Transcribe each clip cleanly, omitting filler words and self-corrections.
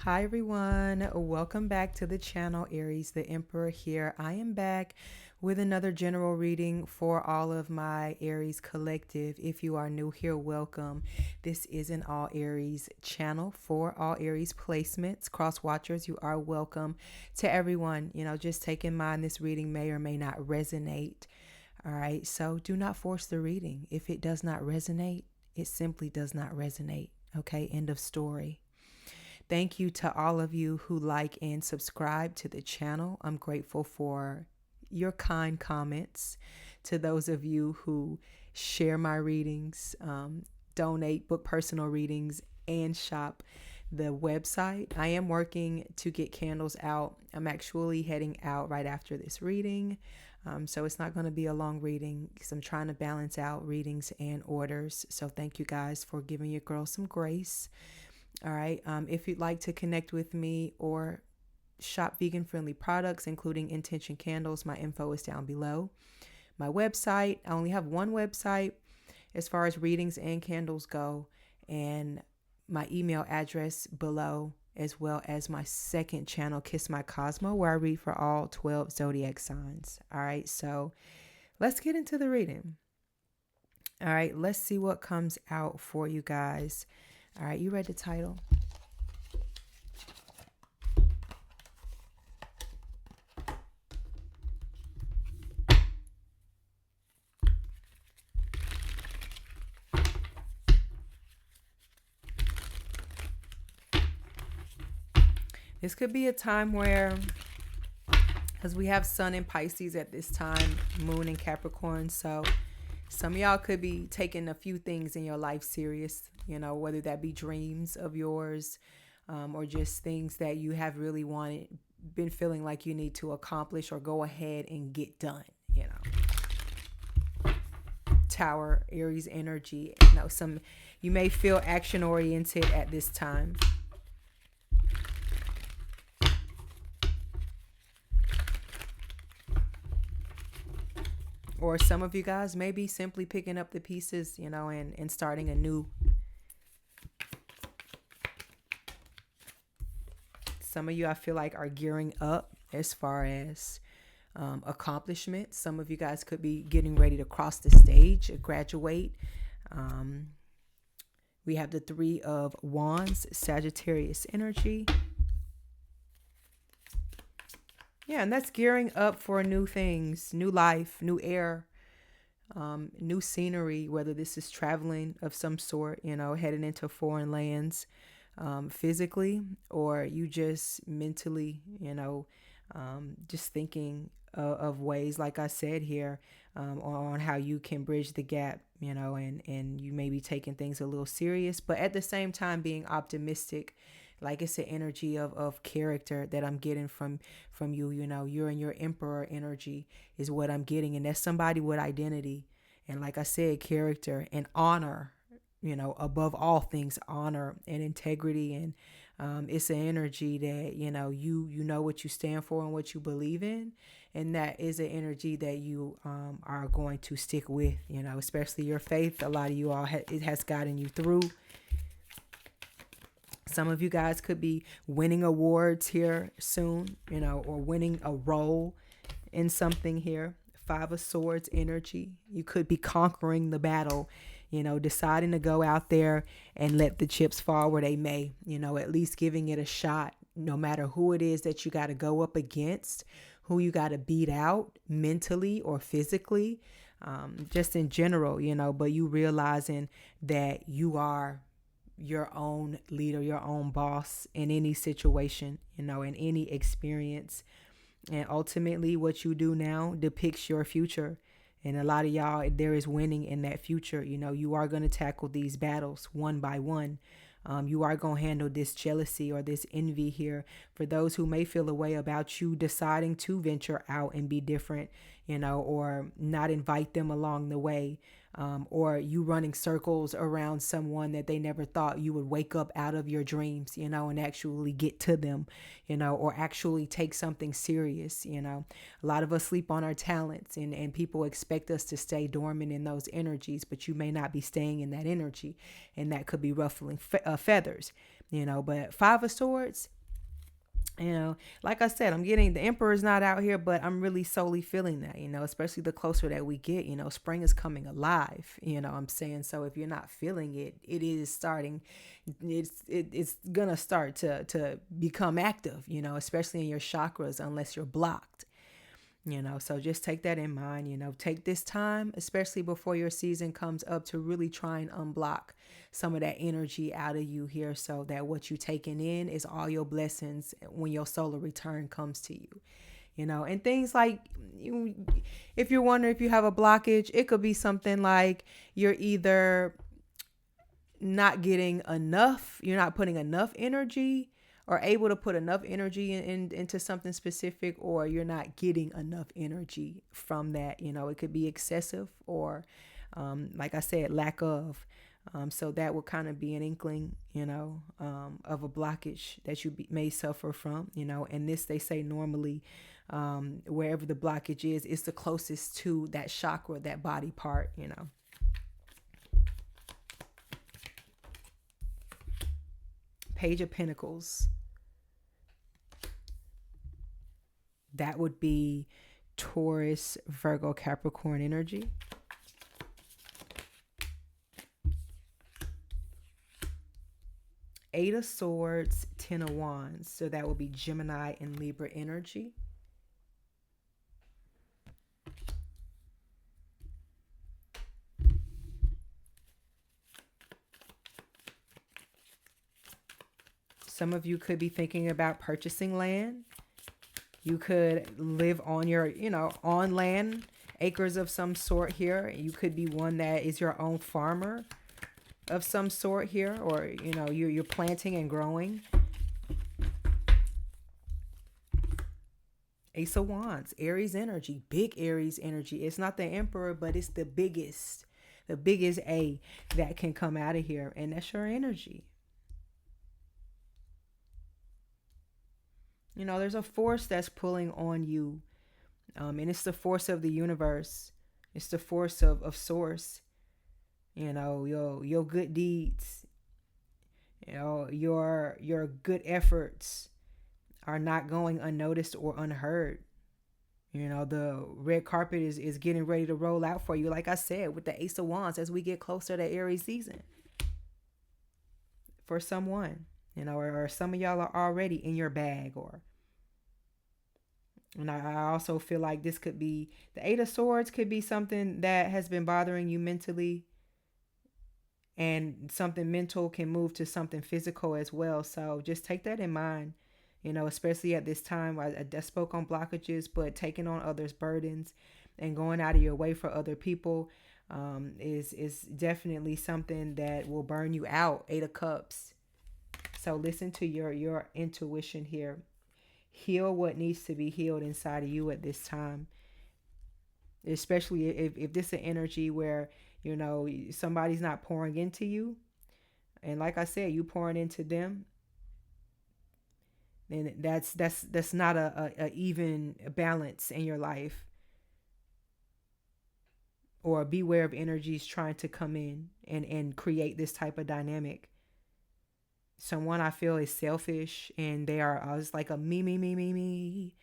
Hi everyone, welcome back to the channel. Aries the Emperor here. I am back with another general reading for all of my Aries collective. If you are new here, welcome. This is an all Aries channel for all Aries placements. Cross watchers, you are welcome. To everyone, just take in mind this reading may or may not resonate. All right, so do not force the reading. If it does not resonate, it simply does not resonate. Okay, end of story. Thank you to all of you who like and subscribe to the channel. I'm grateful for your kind comments. To those of you who share my readings, donate, book personal readings, and shop the website. I am working to get candles out. I'm actually heading out right after this reading. So it's not going to be a long reading because I'm trying to balance out readings and orders. So thank you guys for giving your girl some grace. All right. If you'd like to connect with me or shop vegan friendly products, including intention candles, my info is down below. My website, I only have one website as far as readings and candles go, and my email address below, as well as my second channel, Kiss My Cosmo, where I read for all 12 zodiac signs. All right. So let's get into the reading. All right. Let's see what comes out for you guys. All right, you read the title. This could be a time where, because we have Sun in Pisces at this time, Moon in Capricorn, so some of y'all could be taking a few things in your life serious, whether that be dreams of yours or just things that you have really been feeling like you need to accomplish or go ahead and get done, Tower, Aries energy, you may feel action oriented at this time. Or some of you guys may be simply picking up the pieces, and starting anew. Some of you, I feel like, are gearing up as far as accomplishments. Some of you guys could be getting ready to cross the stage, graduate. We have the Three of Wands, Sagittarius energy. Yeah, and that's gearing up for new things, new life, new air, new scenery, whether this is traveling of some sort, heading into foreign lands physically, or you just mentally, just thinking of ways, like I said here, on how you can bridge the gap, and you may be taking things a little serious, but at the same time being optimistic. Like it's an energy of character that I'm getting from you. You're in your emperor energy is what I'm getting. And that's somebody with identity. And like I said, character and honor, above all things, honor and integrity. And it's an energy that, you know what you stand for and what you believe in. And that is an energy that you are going to stick with, especially your faith. A lot of you all, it has gotten you through. Some of you guys could be winning awards here soon, or winning a role in something here. Five of Swords energy. You could be conquering the battle, deciding to go out there and let the chips fall where they may, at least giving it a shot, no matter who it is that you got to go up against, who you got to beat out mentally or physically, just in general, but you realizing that you are your own leader, your own boss in any situation, in any experience. And ultimately what you do now depicts your future. And a lot of y'all, there is winning in that future. You are going to tackle these battles one by one. You are going to handle this jealousy or this envy here. For those who may feel a way about you deciding to venture out and be different, or not invite them along the way, or you running circles around someone that they never thought you would wake up out of your dreams, and actually get to them, or actually take something serious. A lot of us sleep on our talents, and people expect us to stay dormant in those energies, but you may not be staying in that energy, and that could be ruffling feathers. But Five of Swords, Like I said, I'm getting the emperor's not out here, but I'm really solely feeling that, especially the closer that we get, spring is coming alive, I'm saying. So if you're not feeling it, it is starting, it's gonna start to become active, especially in your chakras, unless you're blocked. So just take that in mind. Take this time, especially before your season comes up, to really try and unblock some of that energy out of you here, so that what you taking in is all your blessings when your solar return comes to you. And things like, if you're wondering if you have a blockage, it could be something like you're either not getting enough, you're not putting enough energy or able to put enough energy into something specific, or you're not getting enough energy from that. It could be excessive, or like I said, lack of. So that would kind of be an inkling, of a blockage that you may suffer from, and this, they say normally, wherever the blockage is, it's the closest to that chakra, that body part. Page of Pentacles. That would be Taurus, Virgo, Capricorn energy. Eight of Swords, Ten of Wands. So that would be Gemini and Libra energy. Some of you could be thinking about purchasing land. You could live on your, on land, acres of some sort here. You could be one that is your own farmer of some sort here, or, you're planting and growing. Ace of Wands, Aries energy, big Aries energy. It's not the emperor, but it's the biggest A that can come out of here. And that's your energy. There's a force that's pulling on you. And it's the force of the universe. It's the force of source. Your good deeds, your good efforts are not going unnoticed or unheard. The red carpet is getting ready to roll out for you. Like I said, with the Ace of Wands, as we get closer to Aries season. For someone, or some of y'all are already in your bag, and I also feel like this could be, the Eight of Swords could be something that has been bothering you mentally, and something mental can move to something physical as well. So just take that in mind, especially at this time. I spoke on blockages, but taking on others' burdens and going out of your way for other people is definitely something that will burn you out. Eight of Cups. So listen to your intuition here. Heal what needs to be healed inside of you at this time. Especially if this is an energy where, somebody's not pouring into you. And like I said, you pouring into them. And that's not a even balance in your life. Or beware of energies trying to come in and create this type of dynamic. Someone I feel is selfish, and they are it's like a me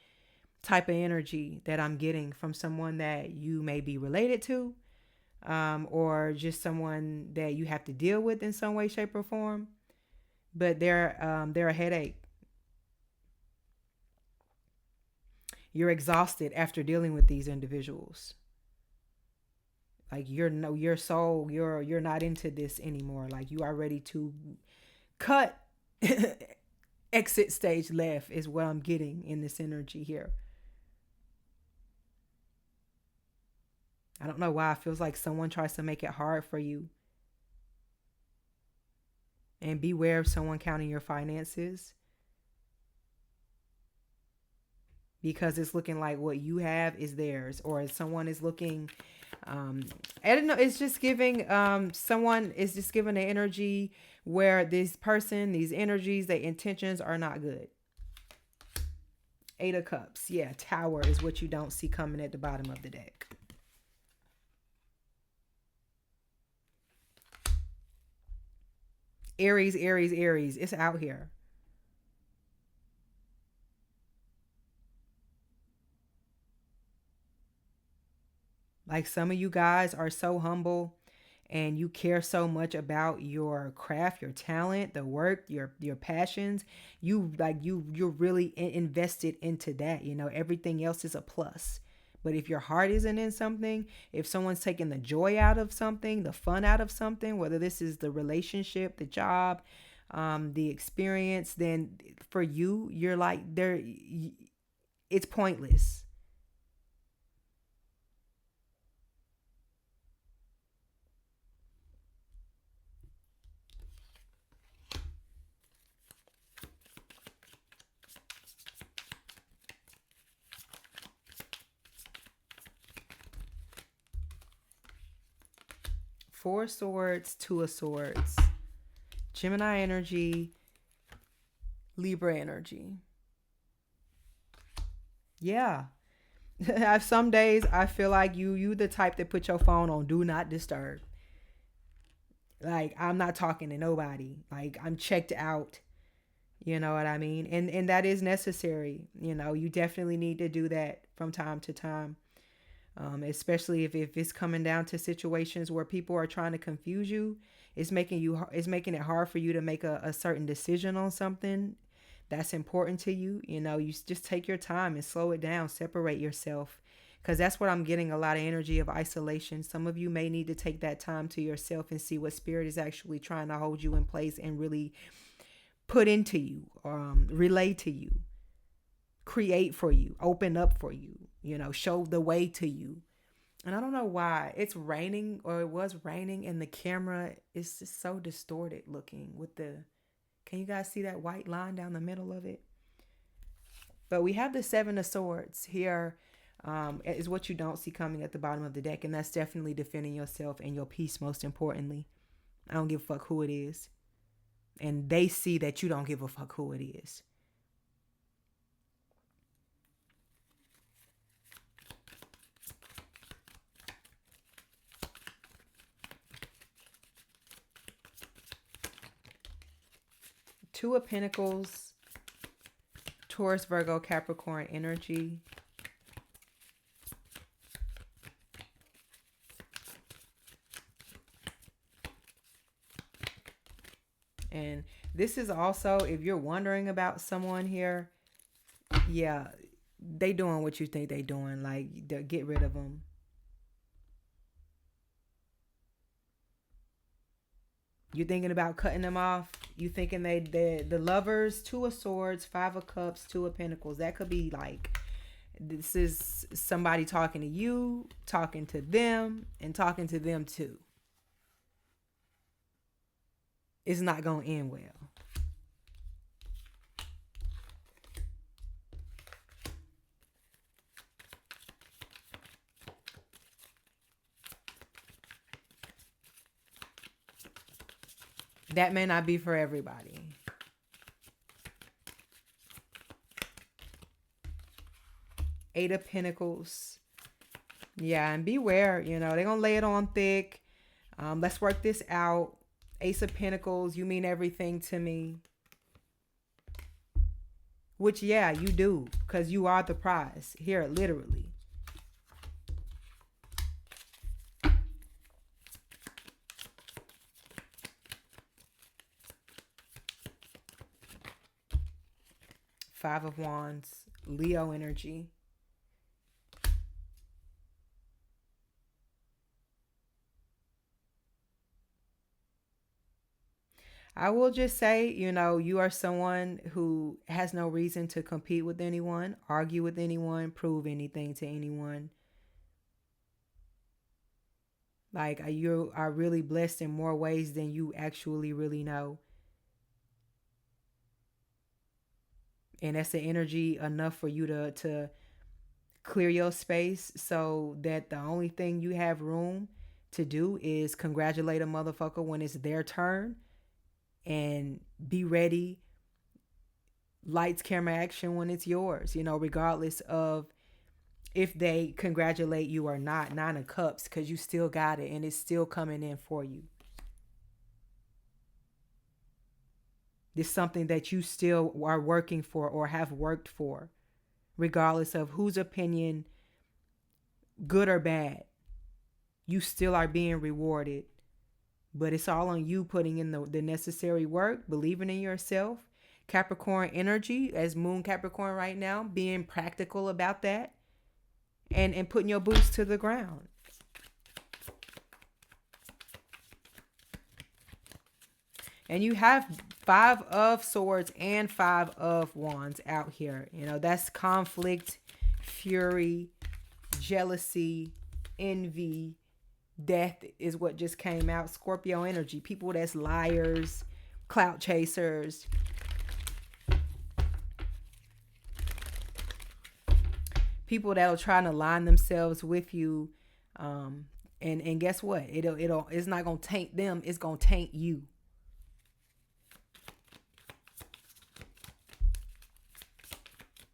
type of energy that I'm getting from someone that you may be related to, or just someone that you have to deal with in some way, shape, or form. But they're a headache. You're exhausted after dealing with these individuals. Like your soul, you're not into this anymore. Like you are ready to cut. Exit stage left is what I'm getting in this energy here. I don't know why it feels like someone tries to make it hard for you. And beware of someone counting your finances, because it's looking like what you have is theirs, or someone is looking, I don't know, it's just giving, someone is just giving the energy where this person, these energies, their intentions are not good. Eight of Cups. Yeah, Tower is what you don't see coming at the bottom of the deck. Aries, Aries, Aries. It's out here. Like some of you guys are so humble and you care so much about your craft, your talent, the work, your passions. You're really invested into that. You know, everything else is a plus. But if your heart isn't in something, if someone's taking the joy out of something, the fun out of something, whether this is the relationship, the job, the experience, then for you, you're like there. It's pointless. Four swords, two of swords, Gemini energy, Libra energy. Yeah. Some days I feel like you the type that put your phone on do not disturb. Like I'm not talking to nobody. Like I'm checked out. You know what I mean? And that is necessary. You know, you definitely need to do that from time to time. Especially if it's coming down to situations where people are trying to confuse you. It's making it hard for you to make a certain decision on something that's important to you. You know, you just take your time and slow it down, separate yourself, because that's what I'm getting, a lot of energy of isolation. Some of you may need to take that time to yourself and see what spirit is actually trying to hold you in place and really put into you, relay to you, create for you, open up for you, you know, show the way to you. And I don't know why it's raining, or it was raining, and the camera is just so distorted looking with the, can you guys see that white line down the middle of it? But we have the Seven of Swords here, is what you don't see coming at the bottom of the deck. And that's definitely defending yourself and your peace, most importantly. I don't give a fuck who it is. And they see that you don't give a fuck who it is. Two of Pentacles, Taurus, Virgo, Capricorn energy. And this is also, if you're wondering about someone here, yeah, they doing what you think they doing. Like, get rid of them. You thinking about cutting them off? You thinking the lovers, Two of Swords, Five of Cups, Two of Pentacles. That could be like, this is somebody talking to you, talking to them, and talking to them too. It's not going to end well. That may not be for everybody. Eight of Pentacles. Yeah, and beware, you know, they're going to lay it on thick. Let's work this out. Ace of Pentacles, you mean everything to me. Which, yeah, you do, because you are the prize here, literally. Five of Wands, Leo energy. I will just say, you know, you are someone who has no reason to compete with anyone, argue with anyone, prove anything to anyone. Like, you are really blessed in more ways than you actually really know. And that's the energy enough for you to clear your space, so that the only thing you have room to do is congratulate a motherfucker when it's their turn, and be ready, lights, camera, action, when it's yours, you know, regardless of if they congratulate you or not. Nine of Cups, because you still got it and it's still coming in for you. It's something that you still are working for or have worked for, regardless of whose opinion, good or bad. you still are being rewarded. But it's all on you putting in the necessary work, believing in yourself. Capricorn energy, as Moon Capricorn right now, being practical about that, and putting your boots to the ground. And you have 5 of Swords and 5 of Wands out here. You know, that's conflict, fury, jealousy, envy, death is what just came out. Scorpio energy, people that's liars, clout chasers. People that'll try to align themselves with you. And guess what? It's not gonna taint them, it's gonna taint you.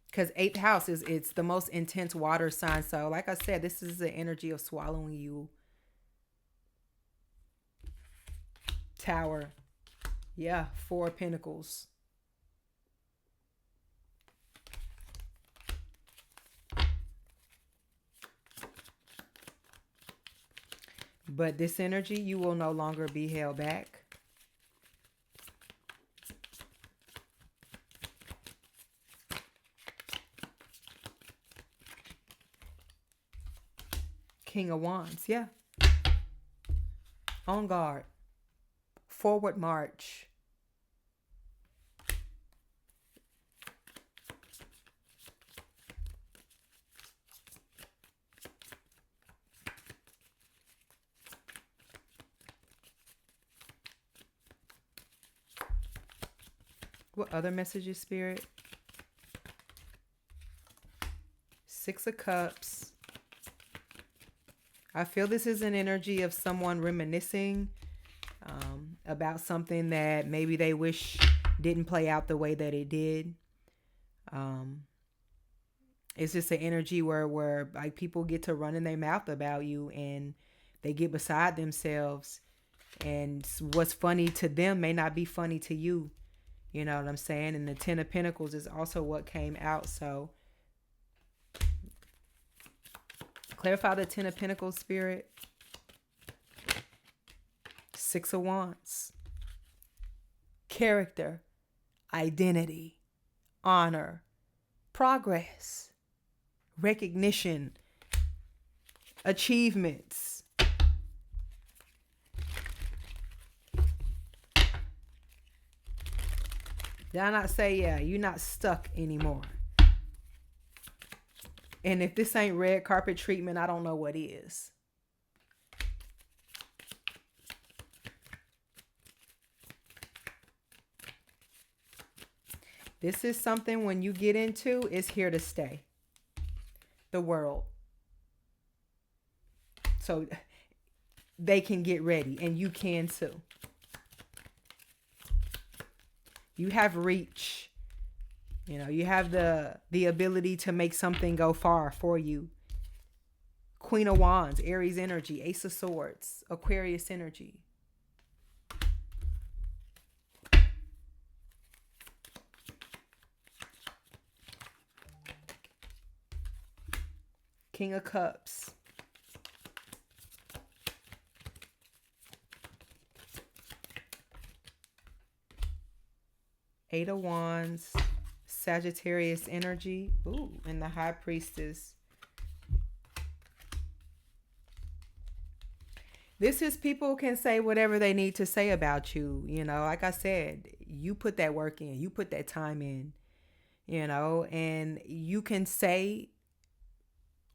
Because 8th house it's the most intense water sign. So like I said, this is the energy of swallowing you. Tower. Yeah, 4 of Pentacles. But this energy, you will no longer be held back. King of Wands, yeah. On guard. Forward march. What other messages, Spirit? 6 of Cups. I feel this is an energy of someone reminiscing about something that maybe they wish didn't play out the way that it did. It's just an energy where like people get to running their mouth about you and they get beside themselves, and what's funny to them may not be funny to you. You know what I'm saying? And the 10 of Pentacles is also what came out. So clarify the 10 of Pentacles, Spirit. 6 of Wands. Character, identity, honor, progress, recognition, achievements. Did I not say, yeah, you're not stuck anymore? And if this ain't red carpet treatment, I don't know what is. This is something when you get into, it's here to stay. The world. So they can get ready, and you can too. You have reach. You know, you have the ability to make something go far for you. Queen of Wands, Aries energy, Ace of Swords, Aquarius energy. King of Cups. Eight of Wands. Sagittarius energy. Ooh, and the High Priestess. This is people can say whatever they need to say about you. You know, like I said, you put that work in. You put that time in. You know, and you can say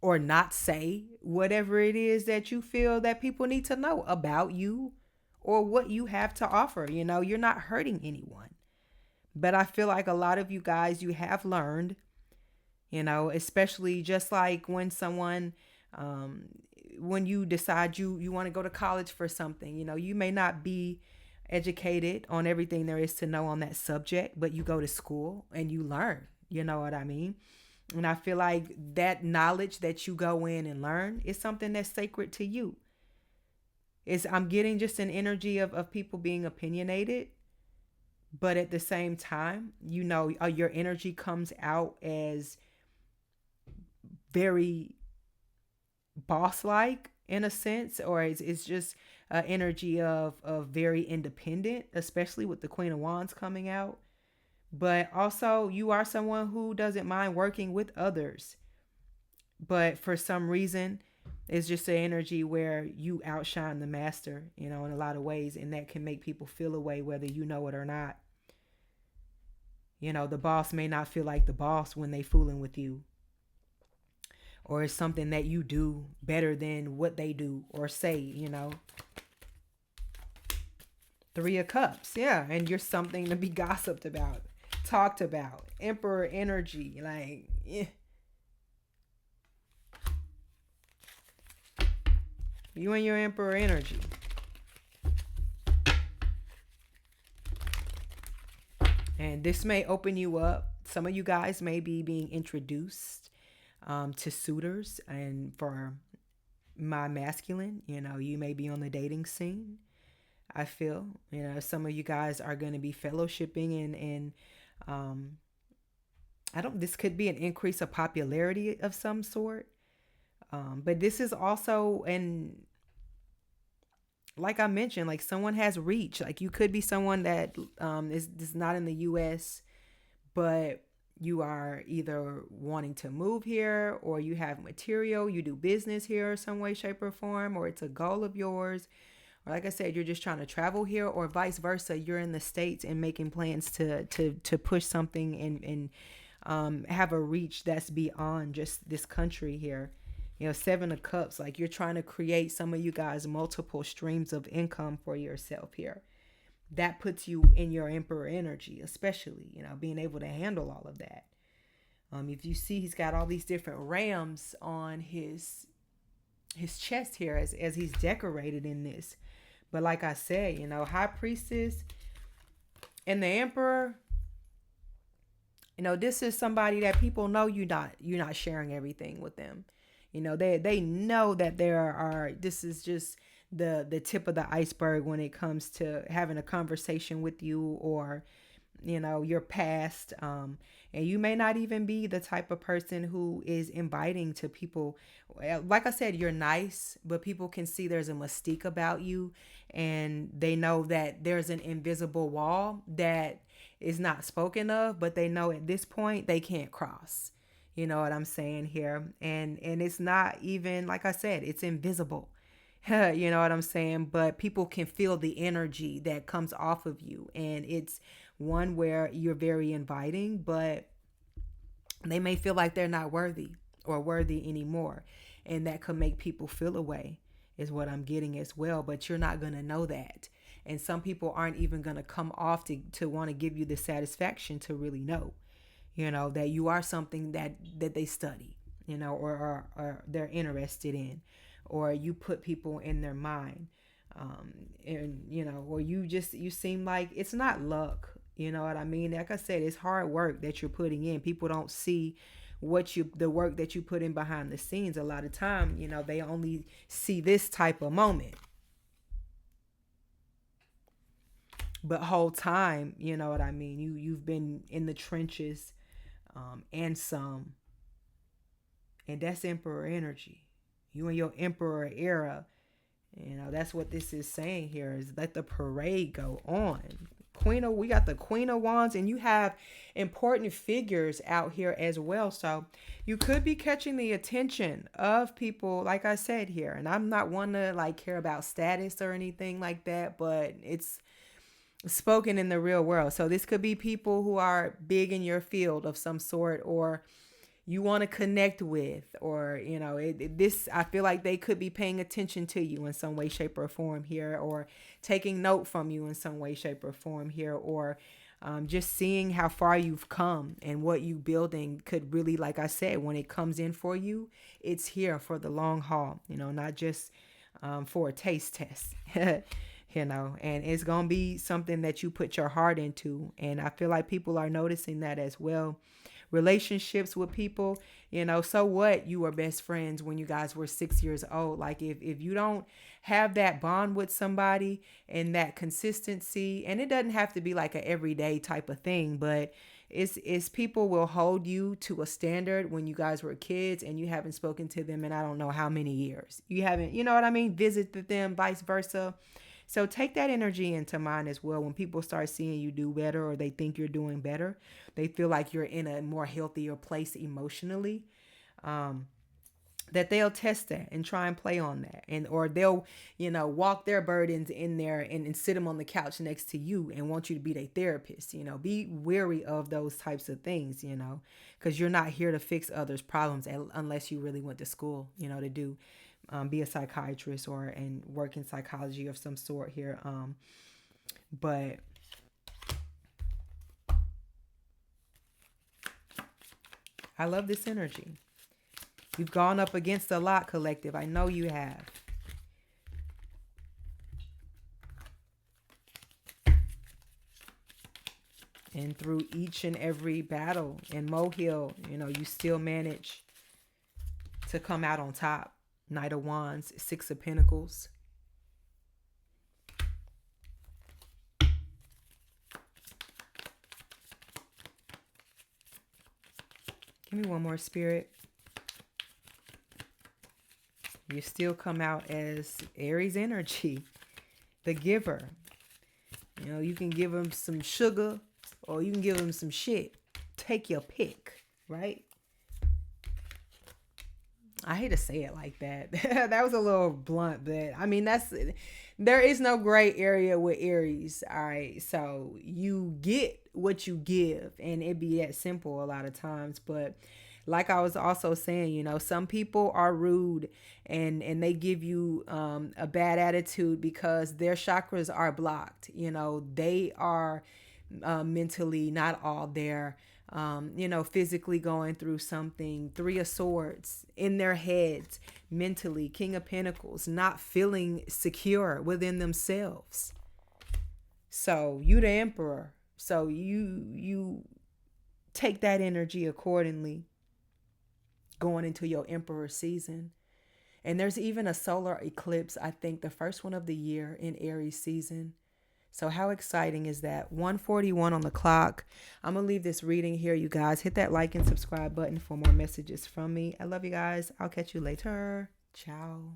or not say whatever it is that you feel that people need to know about you or what you have to offer. You know, you're not hurting anyone. But I feel like a lot of you guys, you have learned, you know, especially just like when someone, when you decide you want to go to college for something, you know, you may not be educated on everything there is to know on that subject, but you go to school and you learn, you know what I mean? And I feel like that knowledge that you go in and learn is something that's sacred to you. I'm getting just an energy of people being opinionated. But at the same time, you know, your energy comes out as very boss-like, in a sense, or it's just an energy of very independent, especially with the Queen of Wands coming out. But also, you are someone who doesn't mind working with others. But for some reason, it's just an energy where you outshine the master, in a lot of ways. And that can make people feel a way, whether you know it or not. The boss may not feel like the boss when they fooling with you. Or it's something that you do better than what they do or say. Three of Cups. Yeah. And you're something to be gossiped about, talked about. Emperor energy. Like, yeah. You and your Emperor energy. And this may open you up. Some of you guys may be being introduced to suitors. And for my masculine, you may be on the dating scene. I feel, some of you guys are going to be fellowshipping and this could be an increase of popularity of some sort. But this is also, and like I mentioned, like someone has reach. Like you could be someone that is not in the U.S., but you are either wanting to move here, or you have material, you do business here some way, shape, or form, or it's a goal of yours. Or like I said, you're just trying to travel here, or vice versa. You're in the States and making plans to push something and have a reach that's beyond just this country here. Seven of Cups, like you're trying to create, some of you guys, multiple streams of income for yourself here. That puts you in your Emperor energy, especially, being able to handle all of that. If you see, he's got all these different rams on his chest here as he's decorated in this. But like I said, High Priestess and the Emperor, this is somebody that people know you're not sharing everything with them. They know that this is just the tip of the iceberg when it comes to having a conversation with you, or, your past. And you may not even be the type of person who is inviting to people. Like I said, you're nice, but people can see there's a mystique about you, and they know that there's an invisible wall that is not spoken of, but they know at this point they can't cross. You know what I'm saying here? And it's not even, like I said, it's invisible. You know what I'm saying? But people can feel the energy that comes off of you. And it's one where you're very inviting, but they may feel like they're not worthy or worthy anymore. And that could make people feel away, is what I'm getting as well. But you're not going to know that. And some people aren't even going to come off to want to give you the satisfaction to really know. That you are something that they study, or they're interested in, or you put people in their mind. Or you seem like it's not luck. You know what I mean? Like I said, it's hard work that you're putting in. People don't see the work that you put in behind the scenes. A lot of time, they only see this type of moment. But whole time, you know what I mean? You've been in the trenches. And some. And that's Emperor energy. You and your Emperor era. That's what this is saying here, is let the parade go on. We got the Queen of Wands, and you have important figures out here as well. So you could be catching the attention of people, like I said here. And I'm not one to care about status or anything like that, but it's spoken in the real world. So this could be people who are big in your field of some sort, or you want to connect with, or I feel like they could be paying attention to you in some way, shape, or form here, or taking note from you in some way, shape, or form here, or just seeing how far you've come and what you building could really, like I said, when it comes in for you, it's here for the long haul, not just for a taste test. And it's going to be something that you put your heart into. And I feel like people are noticing that as well. Relationships with people, so what? You were best friends when you guys were 6 years old. Like if you don't have that bond with somebody and that consistency, and it doesn't have to be like an everyday type of thing, but It's people will hold you to a standard when you guys were kids and you haven't spoken to them in I don't know how many years. You haven't, you know what I mean? Visited them, vice versa. So take that energy into mind as well. When people start seeing you do better or they think you're doing better, they feel like you're in a more healthier place emotionally. That they'll test that and try and play on that, and or they'll walk their burdens in there and sit them on the couch next to you and want you to be their therapist. Be wary of those types of things, because you're not here to fix others' problems unless you really went to school to do be a psychiatrist or and work in psychology of some sort here. But I love this energy. You've gone up against a lot, collective. I know you have. And through each and every battle in Mohill, you still manage to come out on top. Knight of Wands, Six of Pentacles. Give me one more, Spirit. You still come out as Aries energy, the giver. You can give them some sugar or you can give them some shit. Take your pick, right? I hate to say it like that. That was a little blunt, but I mean, there is no gray area with Aries. All right. So you get what you give, and it be that simple a lot of times. But like I was also saying, some people are rude and they give you a bad attitude because their chakras are blocked. They are mentally not all there. Physically going through something. Three of Swords in their heads, mentally. King of Pentacles, not feeling secure within themselves. So you the Emperor. So you take that energy accordingly going into your Emperor season. And there's even a solar eclipse, I think the first one of the year in Aries season. So how exciting is that? 1:41 on the clock. I'm going to leave this reading here, you guys. Hit that like and subscribe button for more messages from me. I love you guys. I'll catch you later. Ciao.